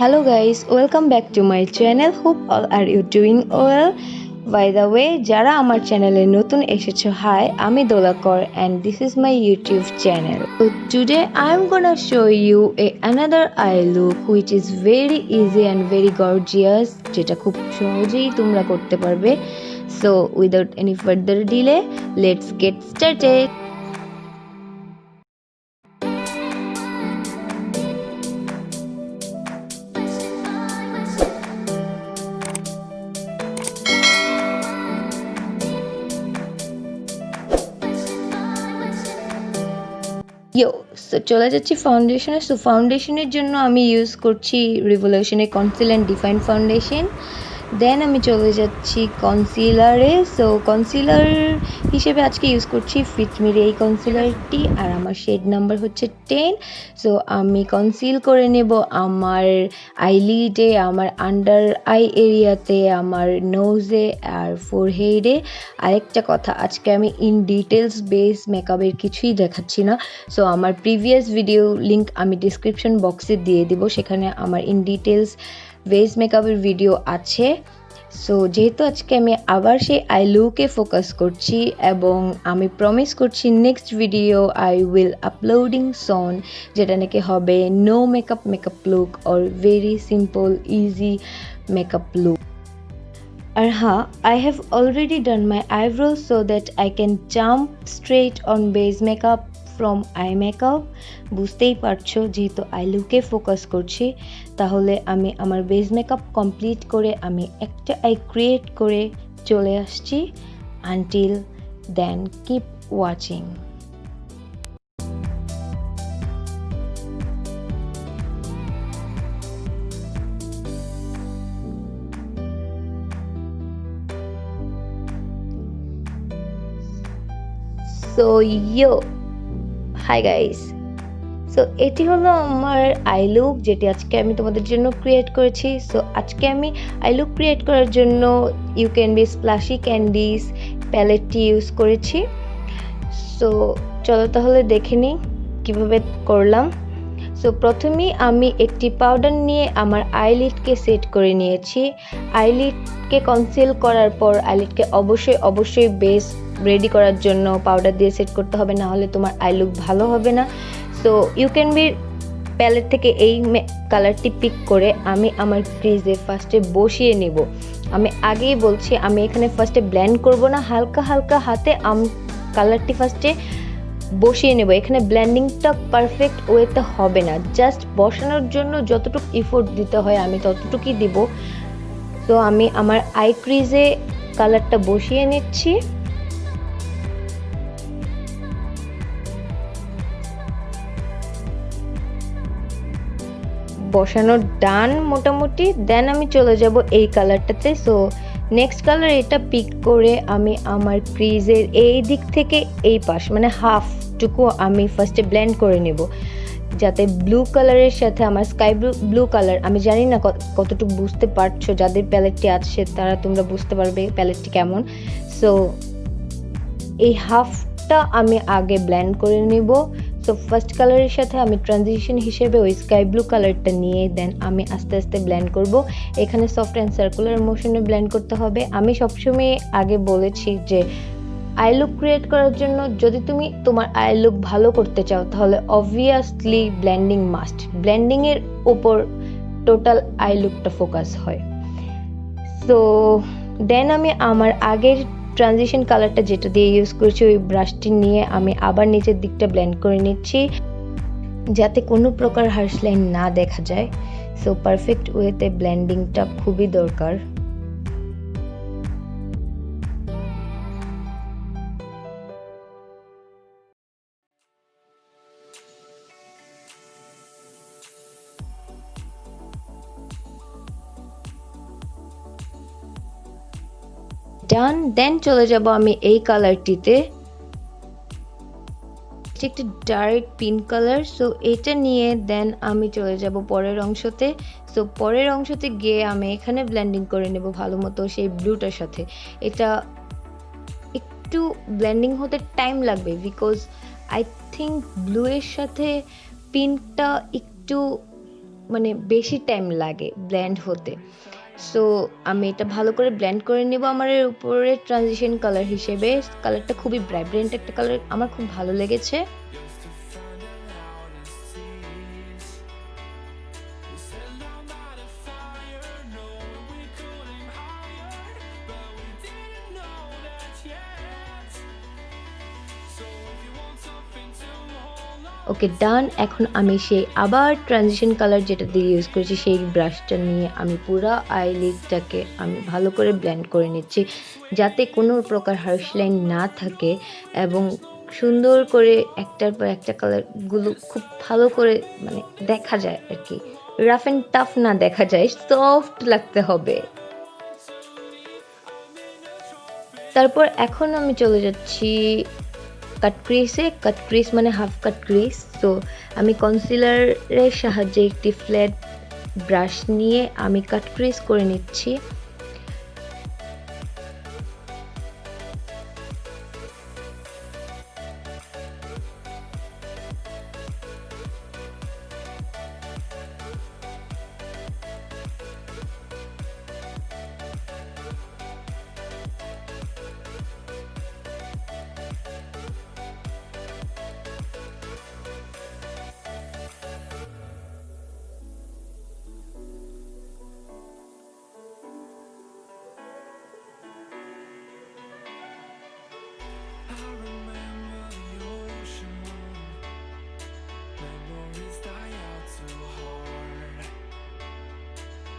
Hello guys, welcome back to my channel. Hope all are you doing well. By the way, যারা আমার চ্যানেলে নতুন এসেছো, hi, আমি দোলাকর and this is my YouTube channel. So today I'm gonna show you another eye look which is very easy and very gorgeous, যেটা খুব সহজেই তোমরা করতে পারবে. So without any further delay, let's get started. So চলে যাচ্ছি ফাউন্ডেশনে। So ফাউন্ডেশনের জন্য আমি ইউজ করছি রিভলিউশনের কনসিল অ্যান্ড ডিফাইন ফাউন্ডেশন। দেন আমি চলে যাচ্ছি কনসিলারে। সো কনসিলার হিসেবে আজকে ইউজ করছি ফিটমির এই কনসিলারটি, আর আমার শেড নাম্বার হচ্ছে 10। সো আমি কনসিল করে নেব আমার আইলিডে, আমার আন্ডার আই এরিয়াতে, আমার নোজে আর ফোরহেডে। আরেকটা কথা, আজকে আমি ইন ডিটেলস বেস মেকআপের কিছুই দেখাচ্ছি না। সো আমার প্রিভিয়াস ভিডিও লিঙ্ক আমি ডিসক্রিপশন বক্সে দিয়ে দিব, সেখানে আমার ইন ডিটেলস বেস মেকআপের ভিডিও আছে। সো যেহেতু আজকে আমি আবার সেই আই লুকে ফোকাস করছি এবং আমি প্রমিস করছি next video I will uploading soon, যেটা নাকি হবে no makeup look or very simple easy makeup look. আর হ্যাঁ, I have already done my eyebrows so that I can jump straight on base makeup from eye makeup. বুঝতেই পারছো, যেহেতু I লুকে focus করছি, তাহলে আমি আমার বেস মেকআপ কমপ্লিট করে আমি একটা আই ক্রিয়েট করে চলে আসছি। Until then keep watching. So hi guys, so এটি হলো আমার আই লুক, যেটি আজকে আমি তোমাদের জন্য ক্রিয়েট করেছি। সো আজকে আমি আই লুক ক্রিয়েট করার জন্য ইউক্যানবে স্প্লাশি ক্যান্ডিস প্যালেটটি ইউজ করেছি। সো চলো তাহলে দেখে নিই কীভাবে করলাম। সো প্রথমেই আমি একটি পাউডার নিয়ে আমার আইলিডকে সেট করে নিয়েছি। আইলিডকে কনসিল করার পর আইলিডকে অবশ্যই বেস রেডি করার জন্য পাউডার দিয়ে সেট করতে হবে, না হলে তোমার আই লুক ভালো হবে না। সো ইউক্যানবে প্যালেট থেকে এই কালারটি পিক করে আমি আমার ক্রিজে ফার্স্টে বসিয়ে নেব। আমি আগেই বলছি, আমি এখানে ফার্স্টে ব্লেন্ড করব না, হালকা হাতে কালারটি ফার্স্টে বসিয়ে নেব। এখানে ব্লেন্ডিংটা পারফেক্ট ওয়েতে হবে না, জাস্ট বসানোর জন্য যতটুকু এফোর্ট দিতে হয় আমি ততটুকুই দিব। তো আমি আমার আই ক্রিজে কালারটা বসিয়ে নিচ্ছি। বসানো ডান মোটামুটি। দেন আমি চলে যাব এই কালারটাতে। সো নেক্সট কালার এটা পিক করে আমি আমার ক্রিজের এই দিক থেকে এই পাশ মানে হাফটুকু আমি ফার্স্টে ব্লেন্ড করে নেব, যাতে ব্লু কালারের সাথে আমার স্কাই ব্লু কালার, আমি জানি না কতটুকু বুঝতে পারছো, যাদের প্যালেটটি আছে তারা তোমরা বুঝতে পারবে প্যালেটটি কেমন। সো এই হাফটা আমি আগে ব্লেন্ড করে নেব। সো ফার্স্ট কালারের সাথে আমি ট্রানজিশন হিসেবে ওই স্কাই ব্লু কালারটা নিয়ে দেন আমি আস্তে আস্তে ব্লেন্ড করব। এখানে সফট অ্যান্ড সার্কুলার মোশনে ব্লেন্ড করতে হবে। আমি সবসময় আগে বলেছি যে আই লুক ক্রিয়েট করার জন্য যদি তুমি তোমার আই লুক ভালো করতে চাও, তাহলে অবভিয়াসলি ব্লেন্ডিং মাস্ট। ব্লেন্ডিংয়ের উপর টোটাল আই লুকটা ফোকাস হয়। সো দেন আমি আমার আগের ট্রানজিশন কালারটা যেটা দিয়ে ইউজ করেছি ওই ব্রাশটি নিয়ে আমি আবার নিচের দিকটা ব্লেন্ড করে নিচ্ছি, যাতে কোনো প্রকার হার্শ লাইন না দেখা যায়। সো পারফেক্ট ওয়েতে ব্লেন্ডিংটা খুবই দরকার। ডান। দেন চলে যাব আমি এই কালারটিতে, একটি ডার্ক পিঙ্ক কালার। সো এটা নিয়ে দেন আমি চলে যাব পরের অংশতে। সো পরের অংশতে গিয়ে আমি এখানে ব্লেন্ডিং করে নেব ভালো মতো সেই ব্লুটার সাথে। এটা একটু ব্লেন্ডিং হতে টাইম লাগবে, বিকজ আই থিঙ্ক ব্লু এর সাথে পিঙ্কটা একটু মানে বেশি টাইম লাগে ব্লেন্ড হতে। সো আমি এটা ভালো করে ব্লেন্ড করে নেব আমার এর উপরে ট্রানজিশন কালার হিসেবে। কালারটা খুবই ভাইব্রেন্ট একটা কালার, আমার খুব ভালো লেগেছে। ওকে ডান। এখন আমি সেই আবার ট্রানজিশন কালার যেটা দিয়ে ইউজ করেছি সেই ব্রাশটা নিয়ে আমি পুরো আইলিডটাকে আমি ভালো করে ব্লেন্ড করে নিচ্ছি, যাতে কোনো প্রকার হার্শ লাইন না থাকে এবং সুন্দর করে একটার পর একটা কালারগুলো খুব ভালো করে মানে দেখা যায় আর কি, রাফ অ্যান্ড টাফ না দেখা যায়, সফট লাগতে হবে। তারপর এখন আমি চলে যাচ্ছি কাট ক্রিসে। কাট ক্রিস মানে হাফ কাট ক্রিস। তো আমি কনসিলারের সাহায্যে একটি ফ্ল্যাট ব্রাশ নিয়ে আমি কাট ক্রিস করে নিচ্ছি।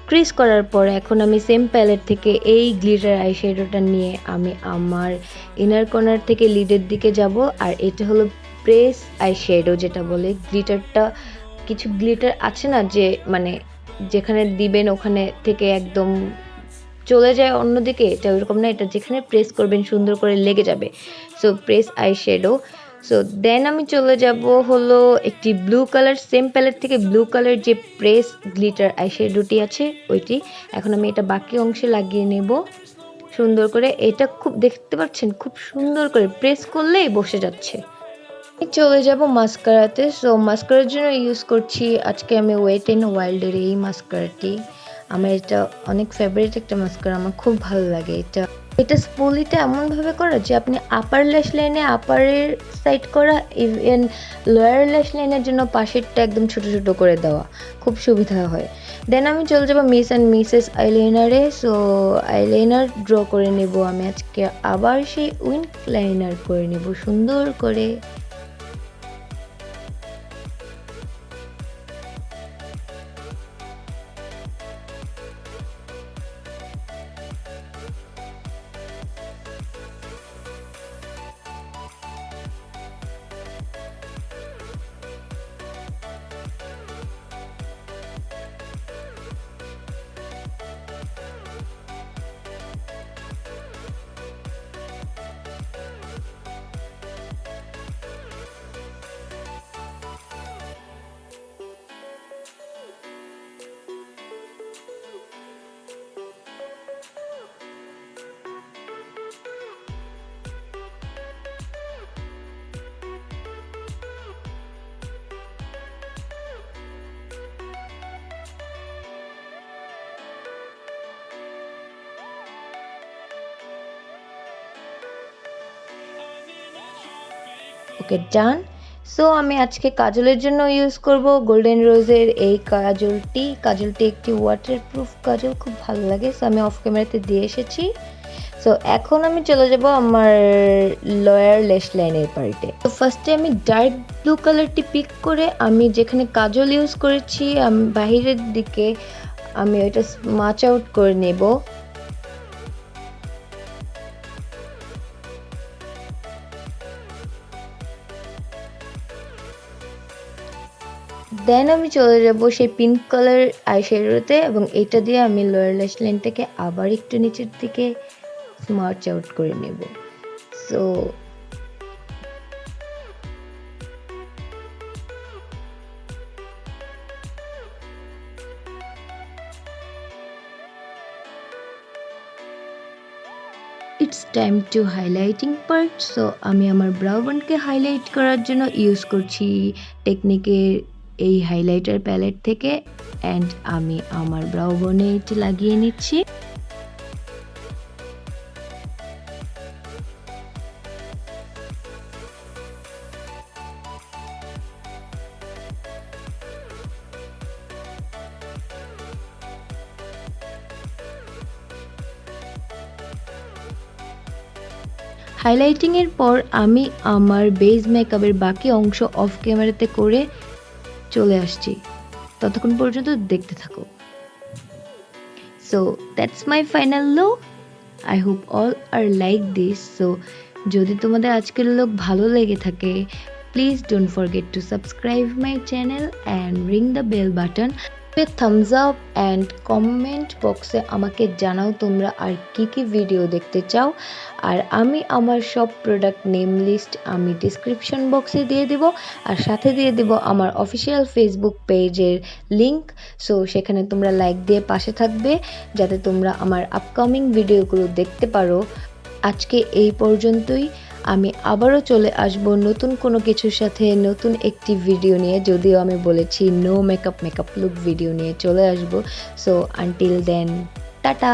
ক্রিস করার পর এখন আমি সেম প্যালেট থেকে এই গ্লিটার আইশ্যাডোটা নিয়ে আমি আমার ইনার কর্নার থেকে লিডের দিকে যাব। আর এটা হলো প্রেস আইশ্যাডো যেটা বলে। গ্লিটারটা কিছু গ্লিটার আছে না যে মানে যেখানে দিবেন ওখানে থেকে একদম চলে যায় অন্যদিকে, এটা ওইরকম না, এটা যেখানে প্রেস করবেন সুন্দর করে লেগে যাবে। So press eyeshadow. So then আমি চলে যাব হলো একটি ব্লু কালার, সেম প্যালেট থেকে ব্লু কালার যে প্রেস গ্লিটার আইশ্যাডোটি আছে ওইটি। এখন আমি এটা বাকি অংশে লাগিয়ে নেব সুন্দর করে। এটা খুব দেখতে পাচ্ছেন খুব সুন্দর করে প্রেস করলেই বসে যাচ্ছে। চলে যাব মাস্কারাতে। সো মাস্কারার জন্য ইউজ করছি আজকে আমি ওয়েট এন্ড ওয়াইল্ডের এই মাস্কারাটি। আমার এটা অনেক ফেভারিট একটা মাস্কারা, আমার খুব ভালো লাগে এটা। এটা স্পুলিটা এমনভাবে করা যে আপনি আপার ল্যাশ লাইনে আপারের সাইড করা, ইভেন লোয়ার ল্যাশ লাইনের জন্য পাশেরটা একদম ছোট ছোট করে দেওয়া, খুব সুবিধা হয়। দেন আমি চলে যাবো মিস অ্যান্ড মিসেস আইলাইনারে। সো আইলাইনার ড্র করে নেব আমি আজকে, আবার সেই উইঙ্ক লাইনার করে নেব সুন্দর করে। ওকে ডান। সো আমি আজকে কাজলের জন্য ইউজ করব গোল্ডেন রোজের এই কাজলটি। কাজলটি একটি ওয়াটারপ্রুফ কাজল, খুব ভালো লাগে। সো আমি অফ ক্যামেরাতে দিয়ে এসেছি। সো এখন আমি চলে যাব আমার লোয়ার ল্যাশ লাইনের পার্টে। তো ফার্স্টে আমি ডার্ক ব্লু কালারটি পিক করে আমি যেখানে কাজল ইউজ করেছি আমি বাহিরের দিকে আমি ওইটা স্মাচ আউট করে নেব। দেন আমি চলে যাব সেই পিঙ্ক কালার আইশ্যাডোতে এবং এটা দিয়ে আমি লোয়ার ল্যাশ লাইনটাকে আবার একটু নিচের দিকে স্মাচ আউট করে নেব। So it's time to highlighting part. So আমি আমার ব্রাউ বনকে হাইলাইট করার জন্য ইউজ করছি টেকনিকের এই হাইলাইটার প্যালেট থেকে অ্যান্ড আমি আমার ব্রাউ বনে এটি লাগিয়ে নিচ্ছি। হাইলাইটিং এর পর আমি আমার বেস মেকআপের বাকি অংশ অফ ক্যামেরাতে করে চলে আসছি। ততক্ষণ পর্যন্ত দেখতে থাকো। So that's my final look. I hope all are like this. So যদি তোমাদের আজকের লুক ভালো লেগে থাকে, please don't forget to subscribe my channel and ring the bell button. Thumbs up and comment বক্সে আমাকে জানাও তোমরা আর কি ভিডিও দেখতে চাও। আর আমি আমার সব প্রোডাক্ট নেম লিস্ট আমি ডিসক্রিপশন বক্সে দিয়ে দেব, আর সাথে দিয়ে দেব আমার অফিসিয়াল ফেসবুক পেজের লিংক। সো সেখানে তোমরা লাইক দিয়ে পাশে থাকবে যাতে তোমরা আমার আপকামিং ভিডিওগুলো দেখতে পারো। আজকে এই পর্যন্তই। আমি আবারও চলে আসব নতুন কোনো কিছুর সাথে, নতুন একটি ভিডিও নিয়ে। যদিও আমি বলেছি নো মেকআপ লুক ভিডিও নিয়ে চলে আসব। So until then, tata.